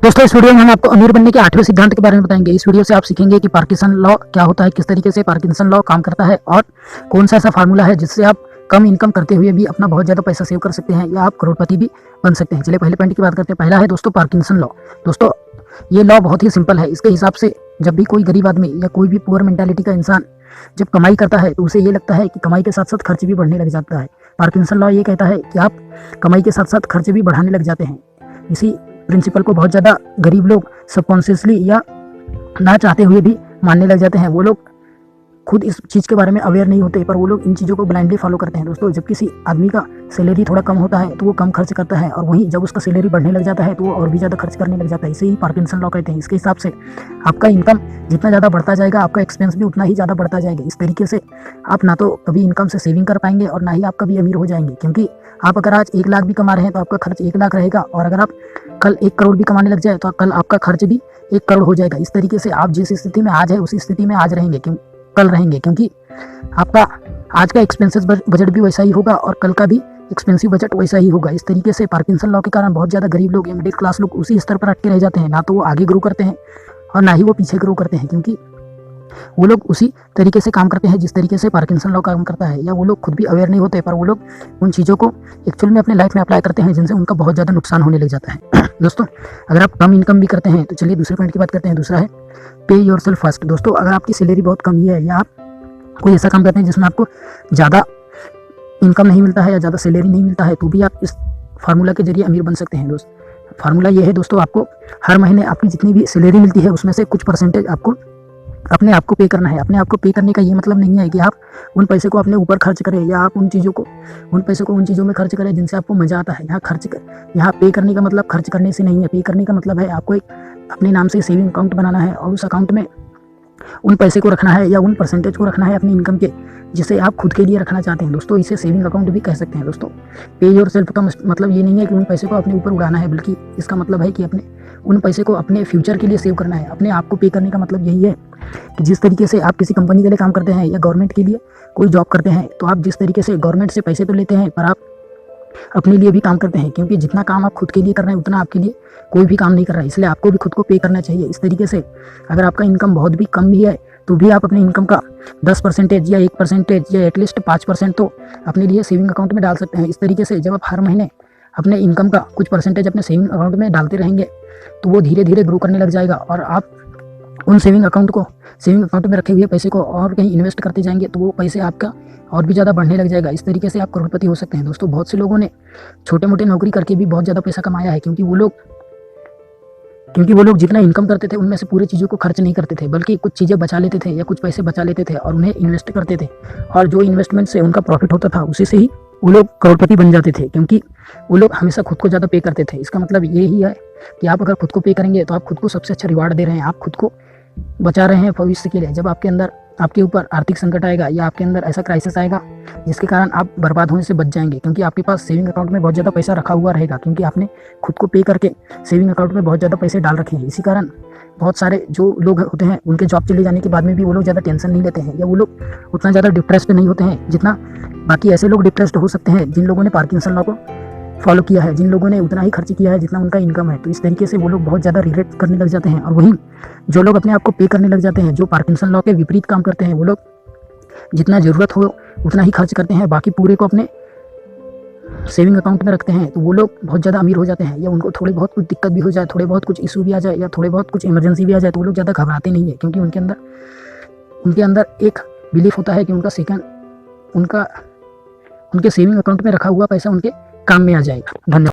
दोस्तों इस वीडियो में हम आपको अमीर बनने के 8वें सिद्धांत के बारे में बताएंगे। इस वीडियो से आप सीखेंगे कि पार्किंसन लॉ क्या होता है, किस तरीके से पार्किंसन लॉ काम करता है और कौन सा ऐसा फार्मूला है जिससे आप कम इनकम करते हुए भी अपना बहुत ज़्यादा पैसा सेव कर सकते हैं या आप करोड़पति भी बन सकते हैं। चलिए पहले पॉइंट की बात करते हैं। पहला है दोस्तों पार्किंसन लॉ। दोस्तों ये लॉ बहुत ही सिंपल है। इसके हिसाब से जब भी कोई गरीब आदमी या कोई भी पुअर मेंटालिटी का इंसान जब कमाई करता है तो उसे ये लगता है कि कमाई के साथ साथ खर्च भी बढ़ने लग जाता है। पार्किंसन लॉ ये कहता है कि आप कमाई के साथ साथ खर्च भी बढ़ाने लग जाते हैं। इसी प्रिंसिपल को बहुत ज़्यादा गरीब लोग सबकॉन्शियसली या ना चाहते हुए भी मानने लग जाते हैं। वो लोग खुद इस चीज़ के बारे में अवेयर नहीं होते, पर वो लोग इन चीज़ों को ब्लाइंडली फॉलो करते हैं। दोस्तों जब किसी आदमी का सैलरी थोड़ा कम होता है तो वो कम खर्च करता है, और वहीं जब उसका सैलरी बढ़ने लग जाता है तो वो और भी ज़्यादा खर्च करने लग जाता है। इसे ही पार्किंसन लॉ कहते हैं। इसके हिसाब से आपका इनकम जितना ज़्यादा बढ़ता जाएगा आपका एक्सपेंस भी उतना ही ज़्यादा बढ़ता जाएगा। इस तरीके से आप ना तो कभी इनकम से सेविंग कर पाएंगे और ना ही आप कभी अमीर हो जाएंगे, क्योंकि आप अगर आज 1 लाख भी कमा रहे हैं तो आपका खर्च 1 लाख रहेगा, और अगर आप कल 1 करोड़ भी कमाने लग जाए तो कल आपका खर्च भी 1 करोड़ हो जाएगा। इस तरीके से आप जिस स्थिति में आज है उसी स्थिति में आज रहेंगे कल रहेंगे, क्योंकि आपका आज का एक्सपेंसेस बजट भी वैसा ही होगा और कल का भी एक्सपेंसिव बजट वैसा ही होगा। इस तरीके से पार्किंसन लॉ के कारण बहुत ज़्यादा गरीब लोग या मिडिल क्लास लोग उसी स्तर पर अटके रह जाते हैं। ना तो वो आगे ग्रो करते हैं और ना ही वो पीछे ग्रो करते हैं, क्योंकि वो लोग उसी तरीके से काम करते हैं जिस तरीके से पार्किंसन लॉ काम करता है, या वो लोग खुद भी अवेयर नहीं होते, पर वो लोग उन चीज़ों को एक्चुअल में अपने लाइफ में अप्लाई करते हैं जिनसे उनका बहुत ज़्यादा नुकसान होने लग जाता है। दोस्तों अगर आप कम इनकम भी करते हैं तो चलिए दूसरे पॉइंट की बात करते हैं। दूसरा है पे योरसेल्फ फर्स्ट। दोस्तों अगर आपकी सैलरी बहुत कम ही है या आप कोई ऐसा काम करते हैं जिसमें आपको ज़्यादा इनकम नहीं मिलता है या ज़्यादा सैलरी नहीं मिलता है, तो भी आप इस फार्मूला के जरिए अमीर बन सकते हैं। फार्मूला ये है दोस्तों, आपको हर महीने आपकी जितनी भी सैलरी मिलती है उसमें से कुछ परसेंटेज आपको अपने आप को पे करना है। अपने आप को पे करने का ये मतलब नहीं है कि आप उन पैसे को अपने ऊपर खर्च करें या आप उन पैसों को उन चीज़ों में खर्च करें जिनसे आपको मज़ा आता है। यहाँ पे करने का मतलब खर्च करने से नहीं है। पे करने का मतलब है आपको एक अपने नाम से सेविंग अकाउंट बनाना है और उस अकाउंट में उन पैसे को रखना है या उन परसेंटेज को रखना है अपनी इनकम के जिसे आप खुद के लिए रखना चाहते हैं। दोस्तों इसे सेविंग अकाउंट भी कह सकते हैं। दोस्तों पे योरसेल्फ का मतलब ये नहीं है कि उन पैसे को अपने ऊपर उड़ाना है, बल्कि इसका मतलब है कि अपने उन पैसे को अपने फ्यूचर के लिए सेव करना है। अपने आप को पे करने का मतलब यही है कि जिस तरीके से आप किसी कंपनी के लिए काम करते हैं या गवर्नमेंट के लिए कोई जॉब करते हैं, तो आप जिस तरीके से गवर्नमेंट से पैसे तो लेते हैं पर आप अपने लिए भी काम करते हैं, क्योंकि जितना काम आप खुद के लिए कर रहे हैं उतना आपके लिए कोई भी काम नहीं कर रहा है। इसलिए आपको भी खुद को पे करना चाहिए। इस तरीके से अगर आपका इनकम बहुत भी कम भी है तो भी आप अपने इनकम का 10% या 1% या एटलीस्ट 5% तो अपने लिए सेविंग अकाउंट में डाल सकते हैं। इस तरीके से जब आप हर महीने अपने इनकम का कुछ परसेंटेज अपने सेविंग अकाउंट में डालते रहेंगे तो वो धीरे धीरे ग्रो करने लग जाएगा, और आप उन सेविंग अकाउंट में रखे हुए पैसे को और कहीं इन्वेस्ट करते जाएंगे तो वो पैसे आपका और भी ज़्यादा बढ़ने लग जाएगा। इस तरीके से आप करोड़पति हो सकते हैं। दोस्तों बहुत से लोगों ने छोटे मोटे नौकरी करके भी बहुत ज़्यादा पैसा कमाया है, क्योंकि वो लोग जितना इनकम करते थे उनमें से पूरी चीज़ों को खर्च नहीं करते थे, बल्कि कुछ चीज़ें बचा लेते थे या कुछ पैसे बचा लेते थे और उन्हें इन्वेस्ट करते थे, और जो इन्वेस्टमेंट से उनका प्रॉफिट होता था उसी से ही वो लोग करोड़पति बन जाते थे, क्योंकि वो लोग हमेशा खुद को ज़्यादा पे करते थे। इसका मतलब ये ही है कि आप अगर खुद को पे करेंगे तो आप खुद को सबसे अच्छा रिवार्ड दे रहे हैं, आप खुद को बचा रहे हैं भविष्य के लिए। जब आपके ऊपर आर्थिक संकट आएगा या आपके अंदर ऐसा क्राइसिस आएगा जिसके कारण आप बर्बाद होने से बच जाएंगे, क्योंकि आपके पास सेविंग अकाउंट में बहुत ज़्यादा पैसा रखा हुआ रहेगा, क्योंकि आपने खुद को पे करके सेविंग अकाउंट में बहुत ज़्यादा पैसे डाल रखे हैं। इसी कारण बहुत सारे जो लोग होते हैं उनके जॉब चले जाने के बाद में भी वो लोग ज़्यादा टेंशन नहीं लेते हैं या वो लोग उतना ज़्यादा डिप्रेस्ड नहीं होते हैं जितना बाकी ऐसे लोग डिप्रेस्ड हो सकते हैं जिन लोगों ने पार्किंसन लॉ को फॉलो किया है, जिन लोगों ने उतना ही खर्च किया है जितना उनका इनकम है। तो इस तरीके से वो लोग बहुत ज़्यादा रिग्रेट करने लग जाते हैं, और वहीं जो लोग अपने आप को पे करने लग जाते हैं, जो पार्किंसन लॉ के विपरीत काम करते हैं, वो लोग जितना ज़रूरत हो उतना ही खर्च करते हैं, बाकी पूरे को अपने सेविंग अकाउंट में रखते हैं, तो वो लोग बहुत ज़्यादा अमीर हो जाते हैं। या उनको थोड़ी बहुत कुछ दिक्कत भी हो जाए, थोड़े बहुत कुछ इशू भी आ जाए या थोड़े बहुत कुछ इमरजेंसी भी आ जाए तो वो लोग ज़्यादा घबराते नहीं है, क्योंकि उनके अंदर एक बिलीफ होता है कि उनके सेविंग अकाउंट में रखा हुआ पैसा उनके काम में आ जाएगा। धन्यवाद।